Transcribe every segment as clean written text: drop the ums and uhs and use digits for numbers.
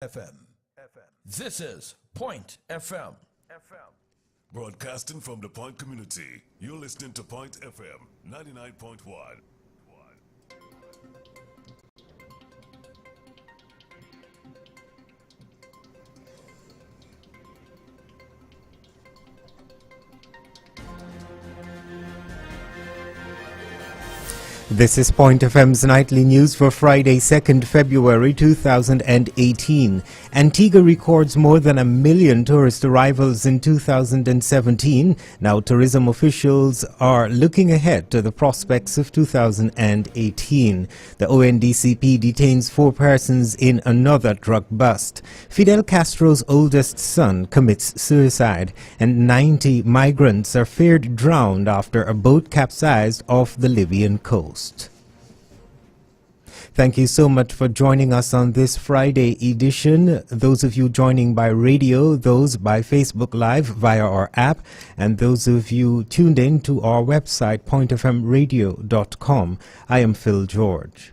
FM. This is Pointe FM. Broadcasting from the Pointe community, you're listening to Pointe FM 99.1. This is Pointe FM's nightly news for Friday, 2nd February 2018. Antigua records more than 1 million tourist arrivals in 2017. Now tourism officials are looking ahead to the prospects of 2018. The ONDCP detains 4 persons in another drug bust. Fidel Castro's oldest son commits suicide, and 90 migrants are feared drowned after a boat capsized off the Libyan coast. Thank you so much for joining us on this Friday edition. Those of you joining by radio, those by Facebook Live via our app, and those of you tuned in to our website, pointefmradio.com. I am Phil George.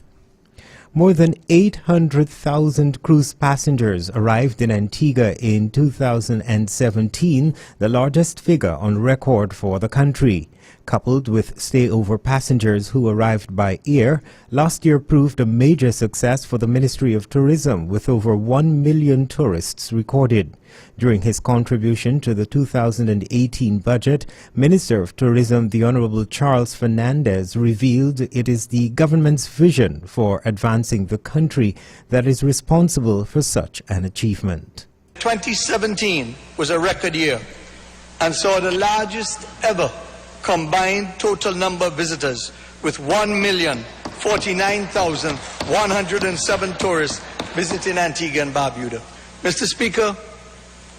More than 800,000 cruise passengers arrived in Antigua in 2017, the largest figure on record for the country. Coupled with stayover passengers who arrived by air, last year proved a major success for the Ministry of Tourism, with over 1 million tourists recorded. During his contribution to the 2018 budget, Minister of Tourism, the Honorable Charles Fernandez, revealed it is the government's vision for advancing the country that is responsible for such an achievement. 2017 was a record year and saw the largest ever combined total number of visitors, with 1,049,107 tourists visiting Antigua and Barbuda. Mr. Speaker,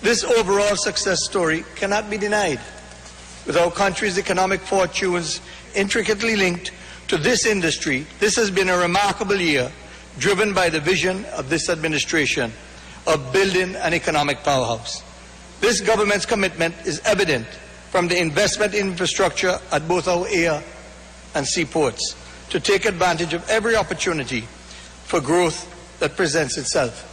this overall success story cannot be denied. With our country's economic fortunes intricately linked to this industry, this has been a remarkable year, driven by the vision of this administration of building an economic powerhouse. This government's commitment is evident from the investment in infrastructure at both our air and seaports to take advantage of every opportunity for growth that presents itself.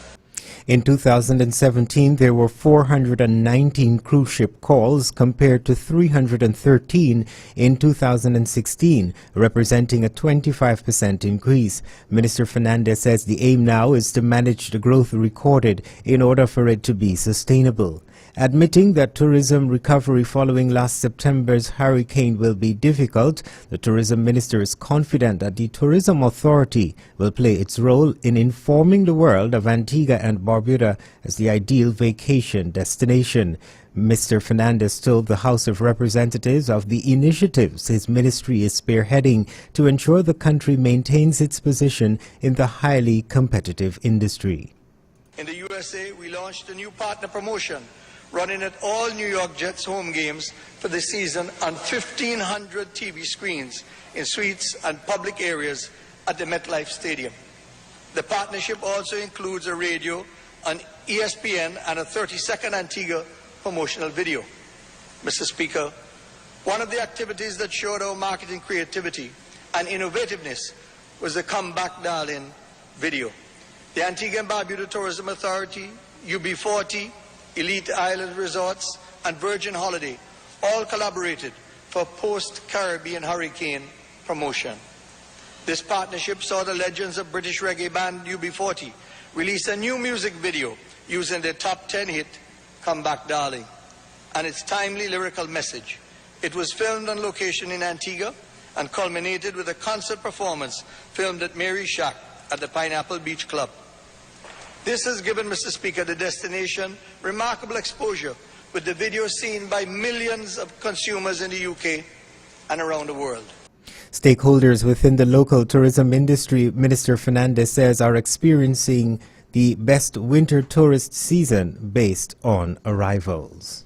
In 2017, there were 419 cruise ship calls compared to 313 in 2016, representing a 25% increase. Minister Fernandez says the aim now is to manage the growth recorded in order for it to be sustainable. Admitting that tourism recovery following last September's hurricane will be difficult, the tourism minister is confident that the Tourism Authority will play its role in informing the world of Antigua and Barbuda as the ideal vacation destination. Mr. Fernandez told the House of Representatives of the initiatives his ministry is spearheading to ensure the country maintains its position in the highly competitive industry. In the USA, we launched a new partner promotion running at all New York Jets home games for the season on 1,500 TV screens in suites and public areas at the MetLife Stadium. The partnership also includes a radio on ESPN and a 30-second Antigua promotional video. Mr. Speaker, one of the activities that showed our marketing creativity and innovativeness was the Come Back Darling video. The Antigua and Barbuda Tourism Authority, UB40, Elite Island Resorts, and Virgin Holiday all collaborated for post-Caribbean hurricane promotion. This partnership saw the legends of British reggae band UB40 release a new music video using their top 10 hit, Come Back Darling, and its timely lyrical message. It was filmed on location in Antigua and culminated with a concert performance filmed at Mary's Shack at the Pineapple Beach Club. This has given, Mr. Speaker, the destination remarkable exposure, with the video seen by millions of consumers in the UK and around the world. Stakeholders within the local tourism industry, Minister Fernandez says, are experiencing the best winter tourist season based on arrivals.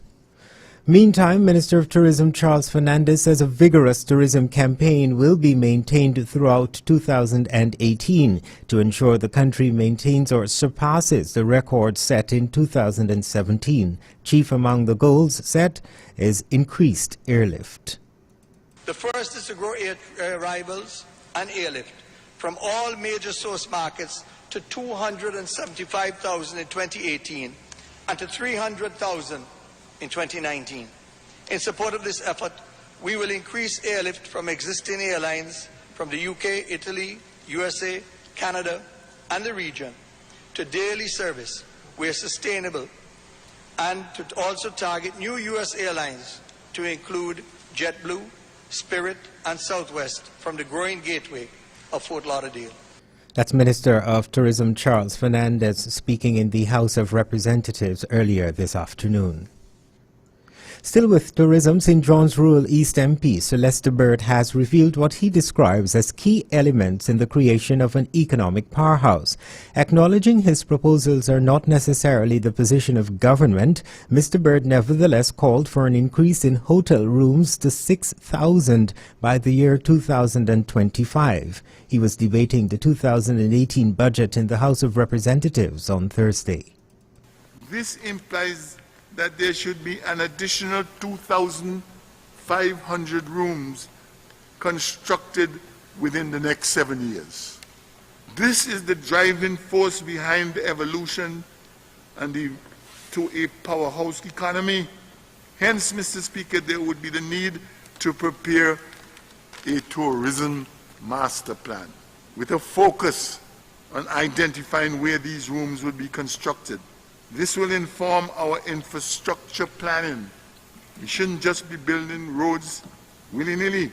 Meantime, Minister of Tourism Charles Fernandez says a vigorous tourism campaign will be maintained throughout 2018 to ensure the country maintains or surpasses the record set in 2017. Chief among the goals set is increased airlift. The first is to grow air arrivals and airlift from all major source markets to 275,000 in 2018 and to 300,000 in 2019. In support of this effort, we will increase airlift from existing airlines from the UK, Italy, USA, Canada, and the region to daily service where sustainable, and to also target new US airlines to include JetBlue, Spirit, and Southwest from the growing gateway of Fort Lauderdale. That's Minister of Tourism Charles Fernandez speaking in the House of Representatives earlier this afternoon. Still with tourism, St. John's Rural East MP Celeste Bird has revealed what he describes as key elements in the creation of an economic powerhouse. Acknowledging his proposals are not necessarily the position of government, Mr. Bird nevertheless called for an increase in hotel rooms to 6,000 by the year 2025. He was debating the 2018 budget in the House of Representatives on Thursday. This implies that there should be an additional 2,500 rooms constructed within the next 7 years. This is the driving force behind the evolution to a powerhouse economy. Hence, Mr. Speaker, there would be the need to prepare a tourism master plan with a focus on identifying where these rooms would be constructed. This will inform our infrastructure planning. We shouldn't just be building roads willy-nilly.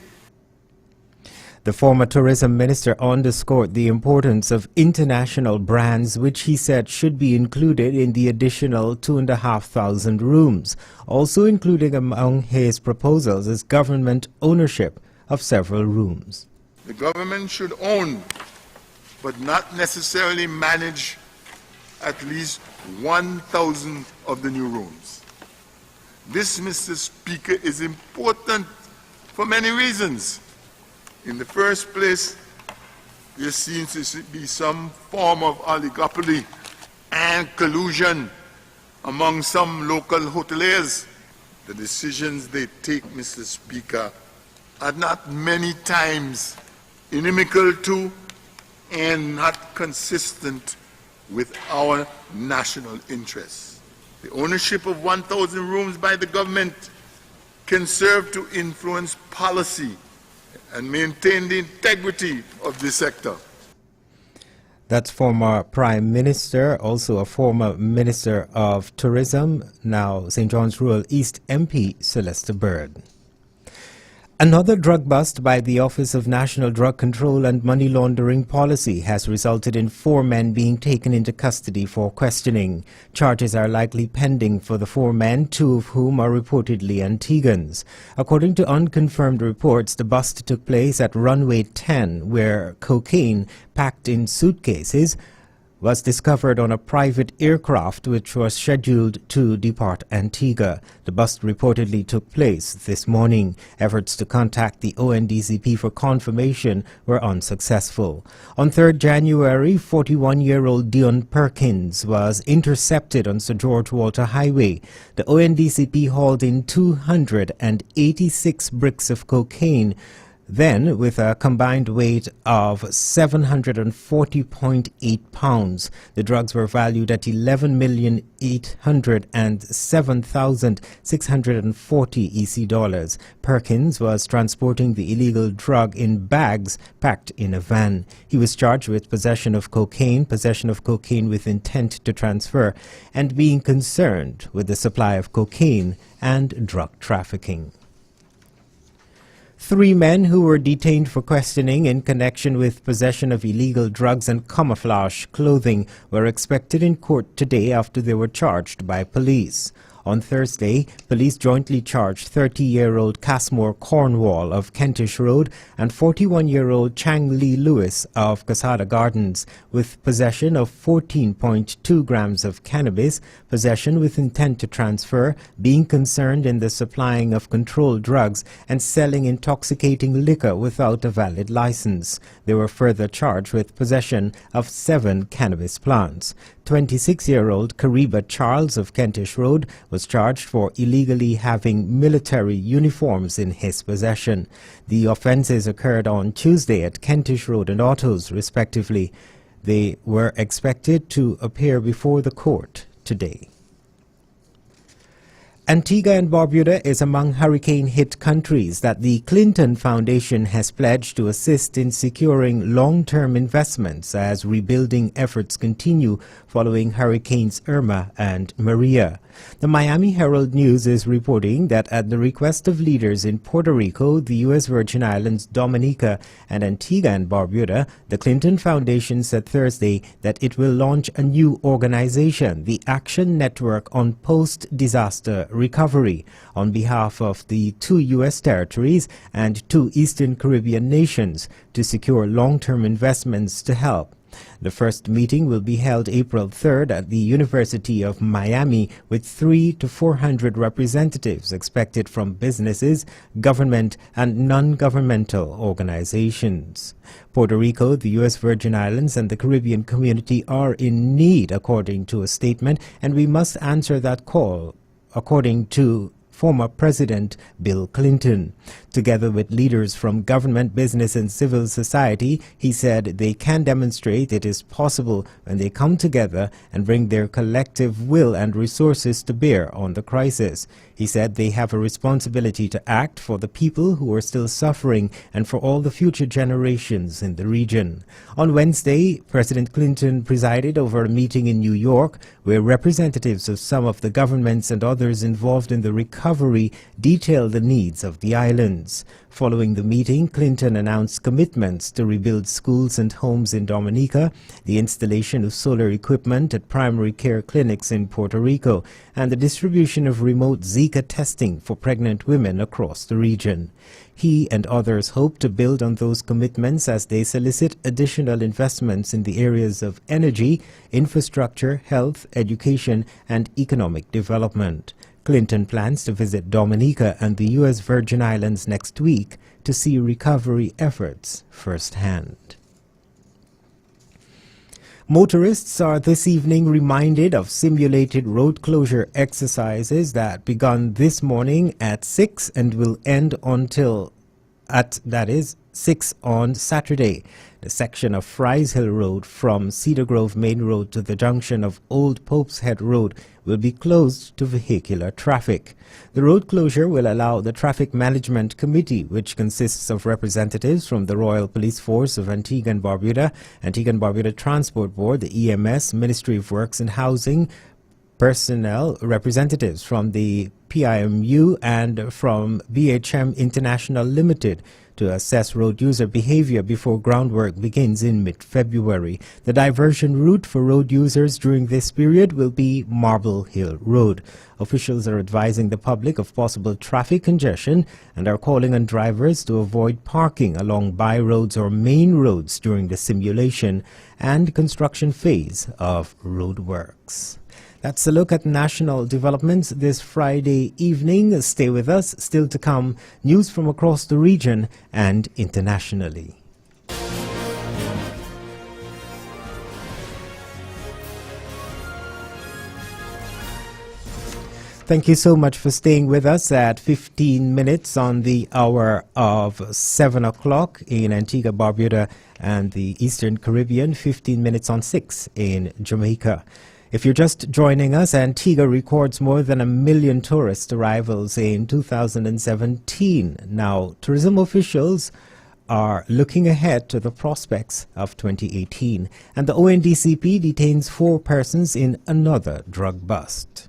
The former tourism minister underscored the importance of international brands, which he said should be included in the additional 2,500 rooms. Also including among his proposals is government ownership of several rooms. The government should own, but not necessarily manage, at least 1,000 of the new rooms. This, Mr. Speaker, is important for many reasons. In the first place, there seems to be some form of oligopoly and collusion among some local hoteliers. The decisions they take, Mr. Speaker, are not many times inimical to and not consistent with our national interests. The ownership of 1,000 rooms by the government can serve to influence policy and maintain the integrity of the sector. That's former Prime Minister, also a former Minister of Tourism, now St. John's Rural East MP Celeste Bird. Another drug bust by the Office of National Drug Control and Money Laundering Policy has resulted in 4 men being taken into custody for questioning. Charges are likely pending for the 4 men, 2 of whom are reportedly Antiguans. According to unconfirmed reports, the bust took place at runway 10, where cocaine packed in suitcases was discovered on a private aircraft which was scheduled to depart Antigua. The bust reportedly took place this morning. Efforts to contact the ONDCP for confirmation were unsuccessful. On 3rd January, 41-year-old Dion Perkins was intercepted on Sir George Walter Highway. The ONDCP hauled in 286 bricks of cocaine. Then, with a combined weight of 740.8 pounds, the drugs were valued at $11,807,640 EC dollars. Perkins was transporting the illegal drug in bags packed in a van. He was charged with possession of cocaine with intent to transfer, and being concerned with the supply of cocaine and drug trafficking. 3 men who were detained for questioning in connection with possession of illegal drugs and camouflage clothing were expected in court today after they were charged by police. On Thursday, police jointly charged 30-year-old Casmore Cornwall of Kentish Road and 41-year-old Chang Lee Lewis of Casada Gardens with possession of 14.2 grams of cannabis, possession with intent to transfer, being concerned in the supplying of controlled drugs, and selling intoxicating liquor without a valid license. They were further charged with possession of 7 cannabis plants. 26-year-old Kariba Charles of Kentish Road was charged for illegally having military uniforms in his possession. The offences occurred on Tuesday at Kentish Road and Autos, respectively. They were expected to appear before the court today. Antigua and Barbuda is among hurricane-hit countries that the Clinton Foundation has pledged to assist in securing long-term investments as rebuilding efforts continue following Hurricanes Irma and Maria. The Miami Herald News is reporting that at the request of leaders in Puerto Rico, the U.S. Virgin Islands, Dominica, and Antigua and Barbuda, the Clinton Foundation said Thursday that it will launch a new organization, the Action Network on Post-Disaster Recovery, on behalf of the 2 U.S. territories and 2 Eastern Caribbean nations to secure long-term investments to help. The first meeting will be held April 3rd at the University of Miami with 300 to 400 representatives expected from businesses, government, and non-governmental organizations. Puerto Rico, the U.S. Virgin Islands, and the Caribbean community are in need, according to a statement, and we must answer that call, according to former President Bill Clinton. Together with leaders from government, business, and civil society, he said they can demonstrate it is possible when they come together and bring their collective will and resources to bear on the crisis. He said they have a responsibility to act for the people who are still suffering and for all the future generations in the region. On Wednesday, President Clinton presided over a meeting in New York where representatives of some of the governments and others involved in the recovery detailed the needs of the islands. Following the meeting, Clinton announced commitments to rebuild schools and homes in Dominica, the installation of solar equipment at primary care clinics in Puerto Rico, and the distribution of remote Zika testing for pregnant women across the region. He and others hope to build on those commitments as they solicit additional investments in the areas of energy, infrastructure, health, education, and economic development. Clinton plans to visit Dominica and the U.S. Virgin Islands next week to see recovery efforts firsthand. Motorists are this evening reminded of simulated road closure exercises that begun this morning at 6 and will end until 6 on Saturday. The section of Fries Hill Road from Cedar Grove Main Road to the junction of Old Pope's Head Road will be closed to vehicular traffic. The road closure will allow the Traffic Management Committee, which consists of representatives from the Royal Police Force of Antigua and Barbuda Transport Board, the EMS, Ministry of Works and Housing, personnel, representatives from the PIMU and from BHM International Limited, to assess road user behavior before groundwork begins in mid-February. The diversion route for road users during this period will be Marble Hill Road. Officials are advising the public of possible traffic congestion and are calling on drivers to avoid parking along by-roads or main roads during the simulation and construction phase of roadworks. That's a look at national developments this Friday evening. Stay with us. Still to come, news from across the region and internationally. Thank you so much for staying with us at 15 minutes on the hour of 7 o'clock in Antigua, Barbuda and the Eastern Caribbean, 15 minutes on 6 in Jamaica. If you're just joining us, Antigua records more than 1 million tourist arrivals in 2017. Now, tourism officials are looking ahead to the prospects of 2018, and the ONDCP detains 4 persons in another drug bust.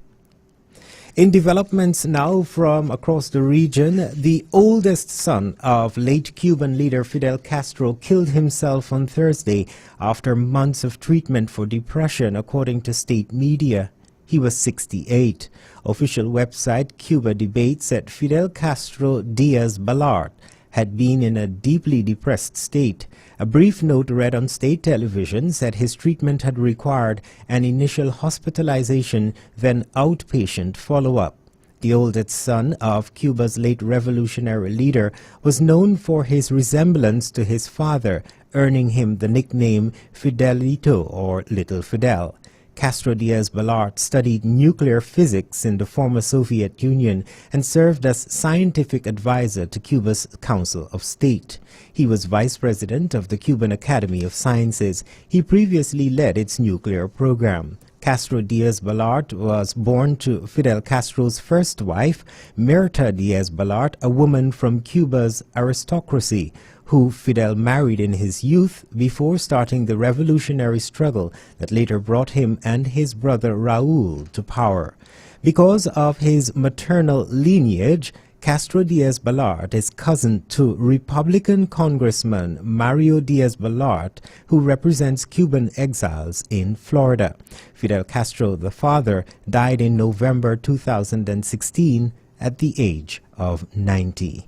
In developments now from across the region, the oldest son of late Cuban leader Fidel Castro killed himself on Thursday after months of treatment for depression, according to state media. He was 68. Official website Cuba Debate said Fidel Castro Diaz Balart had been in a deeply depressed state. A brief note read on state television said his treatment had required an initial hospitalization, then outpatient follow-up. The oldest son of Cuba's late revolutionary leader was known for his resemblance to his father, earning him the nickname Fidelito or Little Fidel. Castro Diaz-Balart studied nuclear physics in the former Soviet Union and served as scientific advisor to Cuba's Council of State. He was vice president of the Cuban Academy of Sciences. He previously led its nuclear program. Castro Diaz-Balart was born to Fidel Castro's first wife, Mirta Diaz-Balart, a woman from Cuba's aristocracy, who Fidel married in his youth before starting the revolutionary struggle that later brought him and his brother Raúl to power. Because of his maternal lineage, Castro Diaz-Balart is cousin to Republican Congressman Mario Diaz-Balart, who represents Cuban exiles in Florida. Fidel Castro, the father, died in November 2016 at the age of 90.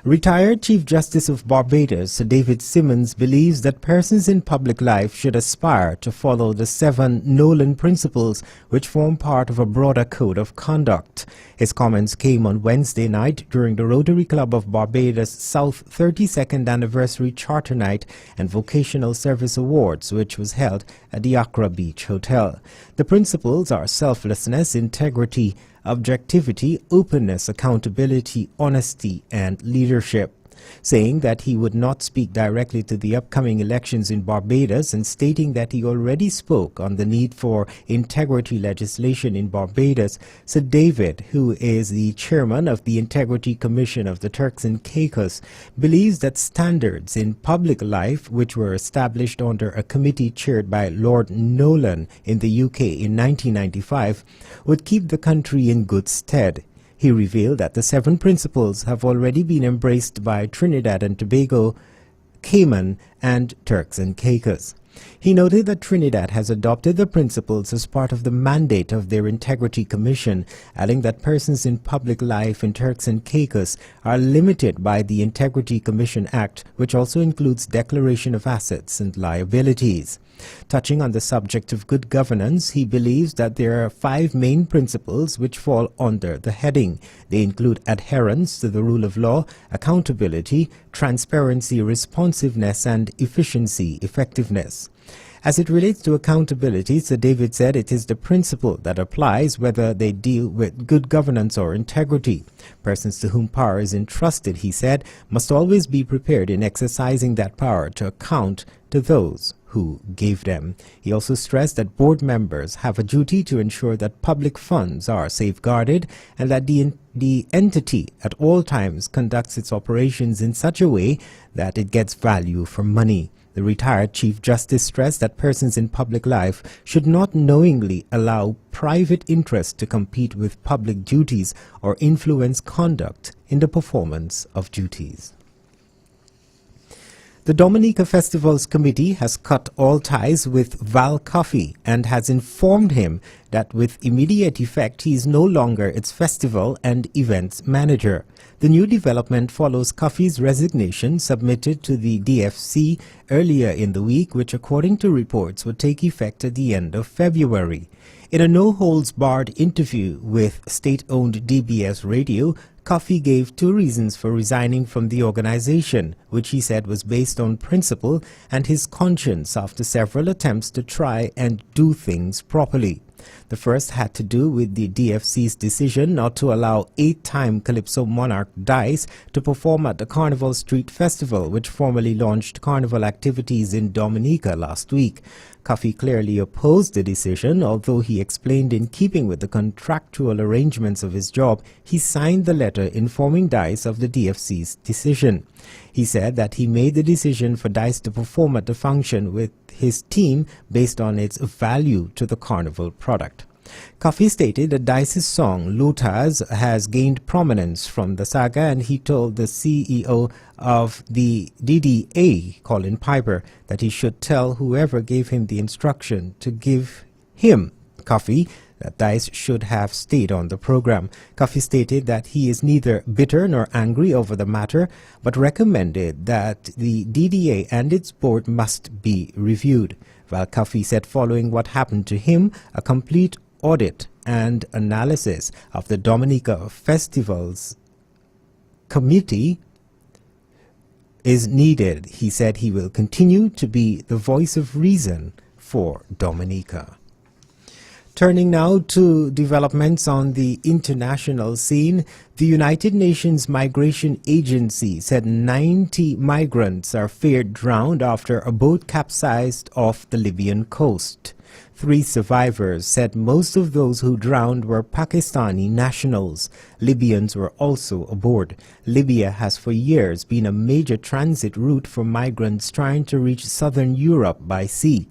Retired Chief Justice of Barbados, Sir David Simmons, believes that persons in public life should aspire to follow the 7 Nolan principles, which form part of a broader code of conduct. His comments came on Wednesday night during the Rotary Club of Barbados South 32nd Anniversary Charter Night and Vocational Service Awards, which was held at the Accra Beach Hotel. The principles are selflessness, integrity, objectivity, openness, accountability, honesty, and leadership. Saying that he would not speak directly to the upcoming elections in Barbados and stating that he already spoke on the need for integrity legislation in Barbados, Sir David, who is the chairman of the Integrity Commission of the Turks and Caicos, believes that standards in public life, which were established under a committee chaired by Lord Nolan in the UK in 1995, would keep the country in good stead. He revealed that the 7 principles have already been embraced by Trinidad and Tobago, Cayman, and Turks and Caicos. He noted that Trinidad has adopted the principles as part of the mandate of their Integrity Commission, adding that persons in public life in Turks and Caicos are limited by the Integrity Commission Act, which also includes declaration of assets and liabilities. Touching on the subject of good governance, he believes that there are 5 main principles which fall under the heading. They include adherence to the rule of law, accountability, transparency, responsiveness, and efficiency, effectiveness. As it relates to accountability, Sir David said it is the principle that applies whether they deal with good governance or integrity. Persons to whom power is entrusted, he said, must always be prepared in exercising that power to account to those who gave them. He also stressed that board members have a duty to ensure that public funds are safeguarded and that the entity at all times conducts its operations in such a way that it gets value for money. The retired Chief Justice stressed that persons in public life should not knowingly allow private interest to compete with public duties or influence conduct in the performance of duties. The Dominica Festivals Committee has cut all ties with Val Coffey and has informed him that with immediate effect he is no longer its festival and events manager. The new development follows Coffey's resignation submitted to the DFC earlier in the week, which according to reports would take effect at the end of February. In a no-holds-barred interview with state-owned DBS Radio, Coffey gave 2 reasons for resigning from the organization, which he said was based on principle and his conscience after several attempts to try and do things properly. The first had to do with the DFC's decision not to allow 8-time Calypso monarch Dice to perform at the Carnival Street Festival, which formally launched carnival activities in Dominica last week. Coffey clearly opposed the decision, although he explained in keeping with the contractual arrangements of his job, he signed the letter informing Dice of the DFC's decision. He said that he made the decision for Dice to perform at the function with his team based on its value to the carnival product. Coffey stated that Dice's song Lotas has gained prominence from the saga, and he told the CEO of the DDA, Colin Piper, that he should tell whoever gave him the instruction to give him, Coffey, that Dice should have stayed on the program. Coffey stated that he is neither bitter nor angry over the matter, but recommended that the DDA and its board must be reviewed. Val Coffey said following what happened to him, a complete audit and analysis of the Dominica Festivals Committee is needed. He said he will continue to be the voice of reason for Dominica. Turning now to developments on the international scene, the United Nations Migration Agency said 90 migrants are feared drowned after a boat capsized off the Libyan coast. 3 survivors said most of those who drowned were Pakistani nationals. Libyans were also aboard. Libya has for years been a major transit route for migrants trying to reach southern Europe by sea.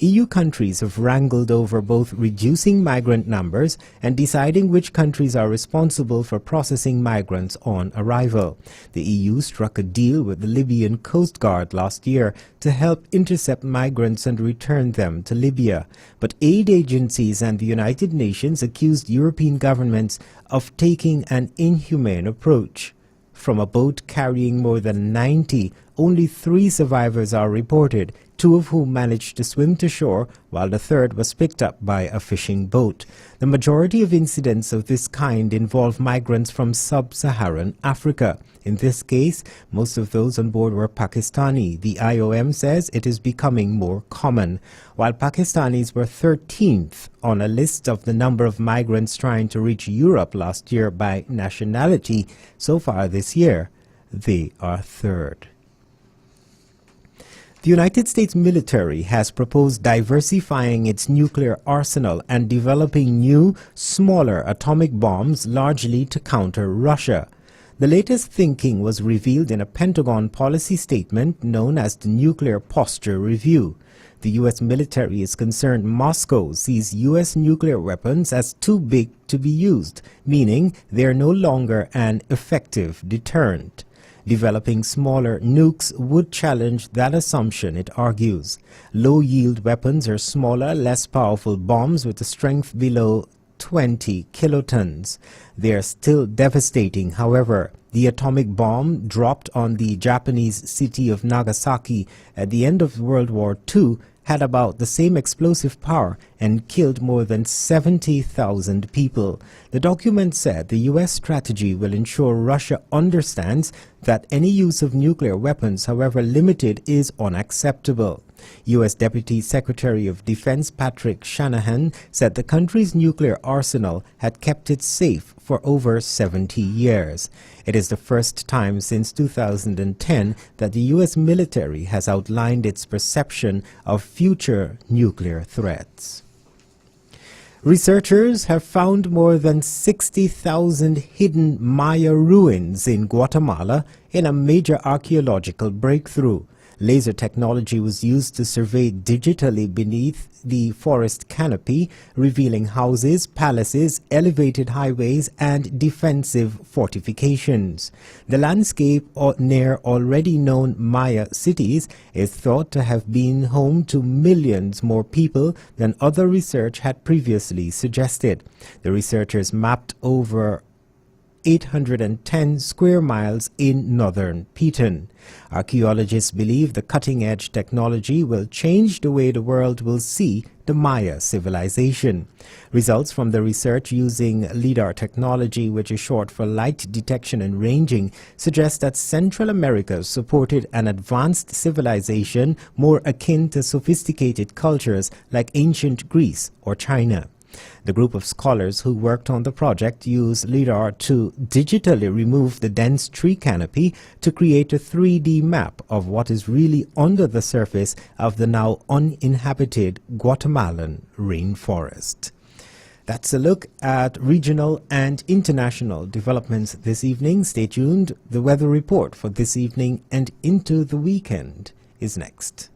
EU countries have wrangled over both reducing migrant numbers and deciding which countries are responsible for processing migrants on arrival. The EU struck a deal with the Libyan Coast Guard last year to help intercept migrants and return them to Libya. But aid agencies and the United Nations accused European governments of taking an inhumane approach. From a boat carrying more than 90, only 3 survivors are reported, 2 of whom managed to swim to shore, while the third was picked up by a fishing boat. The majority of incidents of this kind involve migrants from sub-Saharan Africa. In this case, most of those on board were Pakistani. The IOM says it is becoming more common. While Pakistanis were 13th on a list of the number of migrants trying to reach Europe last year by nationality, so far this year, they are 3rd. The United States military has proposed diversifying its nuclear arsenal and developing new, smaller atomic bombs largely to counter Russia. The latest thinking was revealed in a Pentagon policy statement known as the Nuclear Posture Review. The U.S. military is concerned Moscow sees U.S. nuclear weapons as too big to be used, meaning they are no longer an effective deterrent. Developing smaller nukes would challenge that assumption, it argues. Low-yield weapons are smaller, less powerful bombs with a strength below 20 kilotons. They are still devastating, however. The atomic bomb dropped on the Japanese city of Nagasaki at the end of World War II had about the same explosive power and killed more than 70,000 people. The document said the U.S. strategy will ensure Russia understands that any use of nuclear weapons, however limited, is unacceptable. U.S. Deputy Secretary of Defense Patrick Shanahan said the country's nuclear arsenal had kept it safe for over 70 years. It is the first time since 2010 that the U.S. military has outlined its perception of future nuclear threats. Researchers have found more than 60,000 hidden Maya ruins in Guatemala in a major archaeological breakthrough. Laser technology was used to survey digitally beneath the forest canopy, revealing houses, palaces, elevated highways, and defensive fortifications. The landscape near already known Maya cities is thought to have been home to millions more people than other research had previously suggested. The researchers mapped over 810 square miles in northern Pointe. Archaeologists believe the cutting-edge technology will change the way the world will see the Maya civilization. Results from the research using LIDAR technology, which is short for light detection and ranging, suggest that Central America supported an advanced civilization more akin to sophisticated cultures like ancient Greece or China. The group of scholars who worked on the project used LIDAR to digitally remove the dense tree canopy to create a 3D map of what is really under the surface of the now uninhabited Guatemalan rainforest. That's a look at regional and international developments this evening. Stay tuned. The weather report for this evening and into the weekend is next.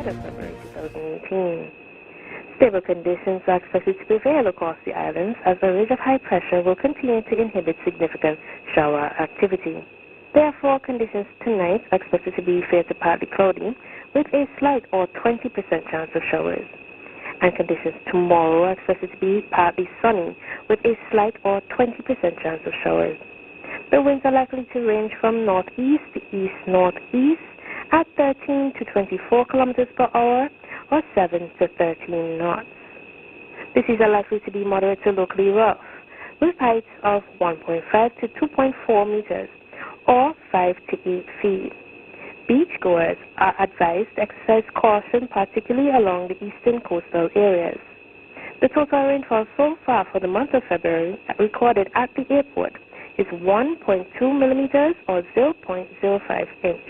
Of February 2018. Stable conditions are expected to prevail across the islands as a ridge of high pressure will continue to inhibit significant shower activity. Therefore, conditions tonight are expected to be fair to partly cloudy with a slight or 20% chance of showers. And conditions tomorrow are expected to be partly sunny with a slight or 20% chance of showers. The winds are likely to range from northeast to east-northeast at 13 to 24 kilometers per hour or 7 to 13 knots. The seas are likely to be moderate to locally rough with heights of 1.5 to 2.4 meters or 5 to 8 feet. Beachgoers are advised to exercise caution, particularly along the eastern coastal areas. The total rainfall so far for the month of February recorded at the airport is 1.2 millimeters or 0.05 inch.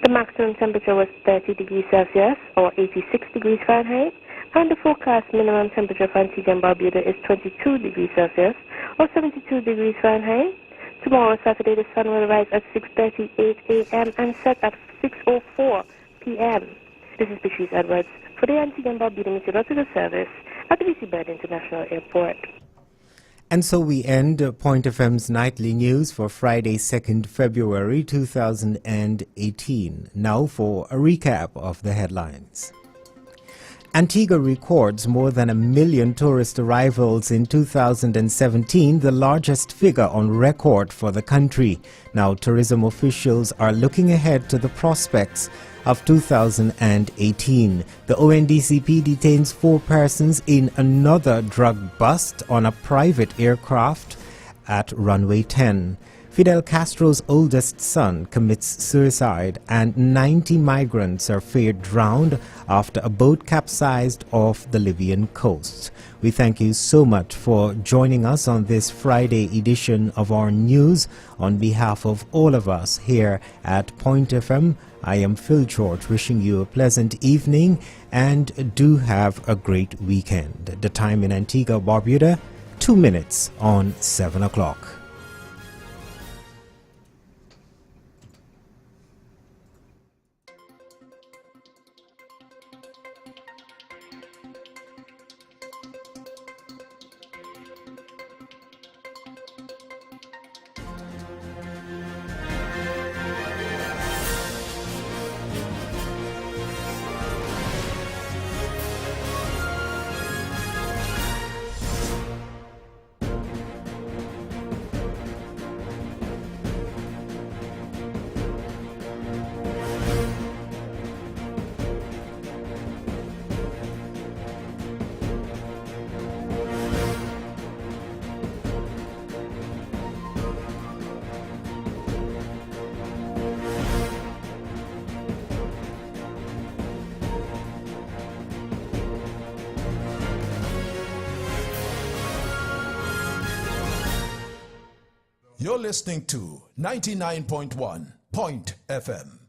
The maximum temperature was 30 degrees Celsius or 86 degrees Fahrenheit, and the forecast minimum temperature for Antigua and Barbuda is 22 degrees Celsius or 72 degrees Fahrenheit. Tomorrow, Saturday, the sun will rise at 6:38 a.m. and set at 6:04 p.m. This is Patrice Edwards for the Antigua and Barbuda Meteorological Service at the BC Bird International Airport. And so we end Point FM's nightly news for Friday, 2nd February 2018. Now for a recap of the headlines. Antigua records more than 1 million tourist arrivals in 2017, the largest figure on record for the country. Now, tourism officials are looking ahead to the prospects of 2018. The ONDCP detains 4 persons in another drug bust on a private aircraft at runway 10. Fidel Castro's oldest son commits suicide and 90 migrants are feared drowned after a boat capsized off the Libyan coast. We thank you so much for joining us on this Friday edition of our news. On behalf of all of us here at Point FM, I am Phil George wishing you a pleasant evening and do have a great weekend. The time in Antigua, Barbuda, 2 minutes on 7 o'clock. You're listening to 99.1 Point FM.